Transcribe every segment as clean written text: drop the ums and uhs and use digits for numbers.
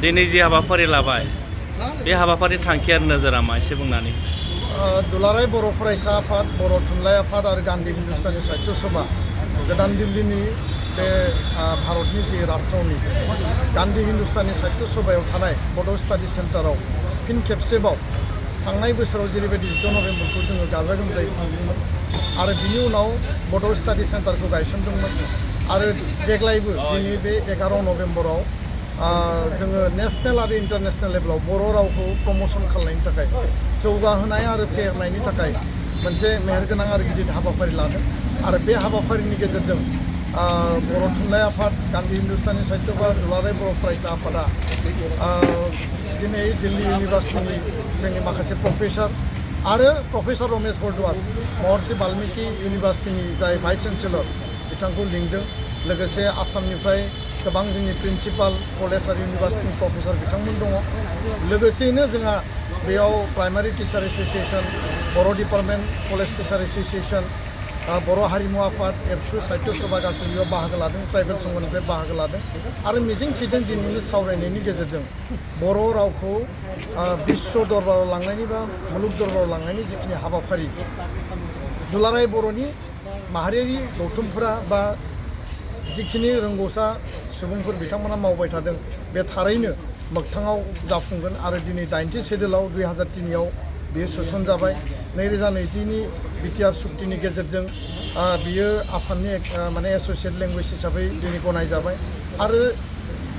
दिनै जि हाबाफारि लाबाय बे हाबाफारि थांखिया नोजोरा मा एसे बुंनानै दुलाराय बर' फरायसा आफाद बर' थुनलाइ आफाद आरो गान्धी हिन्दुस्तानी साहित्य सभा गोदान दिल्लीनि बे भारतनि जि राजथावनि गान्धी हिन्दुस्तानी साहित्य सभायाव थानाय बड' स्टाडि सेन्टाराव फिन खेबसेबाव थांनाय बोसोराव जेरैबायदि 10 नभेम्बरखौ जोङो गाजा गोमजायै खुंदोंमोन आरो बिनि उनाव बड' स्टाडि सेन्टारखौ गायसनदोंमोन आरो देग्लायबो दिनै बे 11 नभेम्बराव जोङो नेशनेल आरो इन्टारनेशनेल लेभेलाव बर' रावखौ प्रम'सन खालामनायनि थाखाय जौगाहोनाय आरो फेहेरनायनि थाखाय मोनसे मेहेरगोनां आरो गिदिर हाबाफारि लादों आरो बे हाबाफारिनि गेजेरजों बर' थुनलाइ आफाद गान्धी हिन्दुस्तानी साहित्य सभा दुलाराय बर' फरायसा आफादा दिनै दिल्ली इउनिभार्सिटिनि जोंनि माखासे प्रफेसर आरो प्रफेसर रमेश बरद्वाज महर्षि बाल्मिकि इउनिभार्सिटिनि जाय भाइस चेन्सेलर बिथांखौ लिंदों लोगोसे आसामनिफ्राय गोबां जोंनि प्रिन्सिपाल कलेज आरो इउनिभार्सिटिनि प्रफेसर बिथांमोन दङ लोगोसेयैनो जोंहा बेयाव प्राइमारि टिचार एस'सिएसन बर' डिपार्टमेन्ट कलेज टिचार एस'सिएसन बर' हारिमु आफाद एबसु साहित्य सभा गासैबो बाहागो लादों ट्राइबेल संघनिफ्राय बाहागो लादों आरो मिजिं थिदों दिनैनि सावरायनायनि गेजेरजों बर' रावखौ बिश्व दरबाराव लांनायनि बा मुलुग दरबाराव लांनायनि जिखिनि हाबाफारि दुलाराय बर'नि माहारियारि गौथुमफोरा बा जिखिनि रोंगौसा सुबुंफोर बिथांमोना मावबाय थादों बे थारैनो मोगथाङाव जाफुंगोन आरो दिनै 90 शेड्युलाव 2003आव बेयो सोसनजाबाय 2020नि बिटिआर सुक्तिनि गेजेरजों बियो आसामनि माने एस'सियेट लेंगुवेज हिसाबै दिनै गनायजाबाय आरो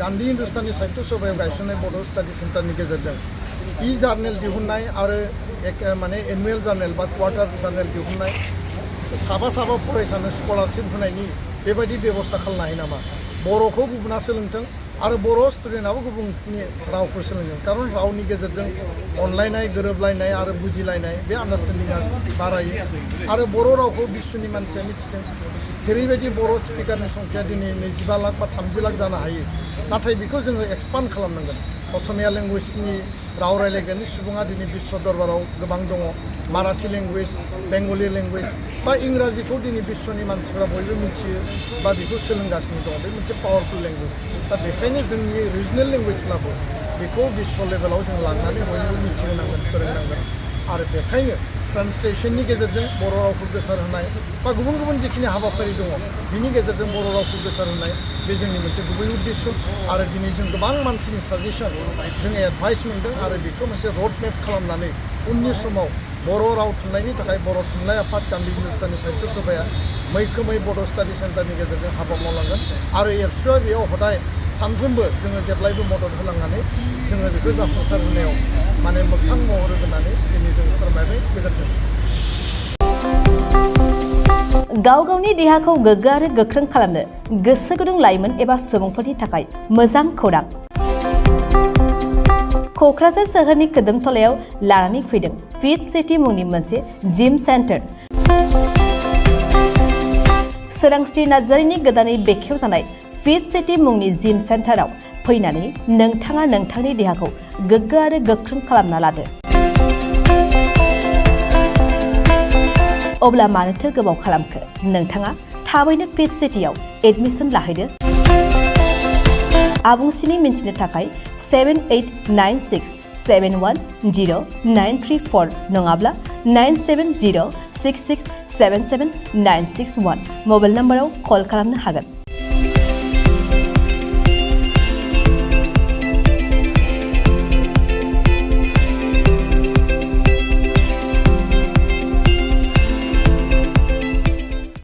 गान्धी हिन्दुस्तानी साहित्य सभायाव गायसननाय बड' स्टाडि सेन्टारनि गेजेरजों जार्नेल दिहुननाय आरो माने एनुवेल जार्नेल बा क्वार्टार जार्नेल दिहुननाय साफा फरायसानो स्कलारशिप होनायनि बेबायदि बेबस्था खालामनो हायो नामा बर'खौ गुबुना सोलोंथों आरो बर' स्टुडेन्टआबो गुबुननि रावखौ सोलोंगोन कारन रावनि गेजेरजों अनलायनाय गोरोबलायनाय आरो बुजिलायनाय बे आन्डारस्टेन्डिंआ बारायो आरो बर' रावखौ बिश्वनि मानसिया मिथिदों जेरैबायदि बर' स्पिकारनि संख्या दिनै 25 लाख बा 30 लाख जानो हायो नाथाय बेखौ जोङो एक्सपान्ड खालामनांगोन असमिया लेंगुवेजनि राव रायलायग्रानि सुबुङा दिनै बिश्व दरबाराव गोबां दङ माराठी लेंगुवेज बेंगलि लेंगुवेज बा इंराजिखौ दिनै बिश्वनि मानसिफोरा बयबो मिथियो बा बेखौ सोलोंगासिनो दङ बे मोनसे पावारफुल लेंगुवेज दा बेखायनो जोंनि रिजनेल लेंगुवेजब्लाबो बेखौ बिश्व लेभेलाव जों लांनानै बयबो मिथिहोनांगोन फोरोंनांगोन आरो बेखायनो ट्रान्सलेसननि गेजेरजों बर' रावखौ गोसारहोनाय बा गुबुन गुबुन जिखिनि हाबाफारि दङ बिनि गेजेरजों बर' रावखौ गोसारहोनाय बे जोंनि मोनसे गुबै उद्देश्य आरो दिनै जों गोबां मानसिनि साजेसन जोङो एडभाइस मोनदों आरो बेखौ मोनसे रड मेप खालामनानै उननि समाव बर' राव थुनलाइनि थाखाय बर' थुनलाइ आफाद गान्धी हिन्दुस्तानी साहित्य सभाया मैखोमै बड' स्टाडि सेन्टारनि गेजेरजों हाबा मावलांगोन आरो एबसुआ बेयाव हदाय सानफ्रोमबो जोङो जेब्लायबो मदद होलांनानै जोङो बेखौ जाफुंसार होनायाव माने मोगथां महर होनानै दिनै जों फोरमायबाय गोजोन्थों। गाव गावनि देहाखौ गोग्गो आरो गोख्रों खालामनो गोसो गुदुं लाइमोन एबा सुबुंफोरनि थाखाय मोजां खौरां क'क्राझार सोहोरनि खोदोमथलायाव लानानै फैदों फिट सिटी मुंनि मोनसे जिम सेन्टार सोरांस्रि नार्जारिनि गोदानै बेखेवजानाय फिट सिटी मुंनि जिम सेन्टाराव फैनानै नोंथाङा नोंथांनि देहाखौ गोग्गो आरो गोख्रों खालामना लादो अब्ला मानोथो गोबाव खालामखो नोंथाङा थाबैनो फिट सिटीआव एडमिसन लाहैदो आबुंसिनै मिन्थिनो थाखाय 7896710934 नङाब्ला 9706677961 मबाइल नाम्बाराव कल खालामनो हागोन।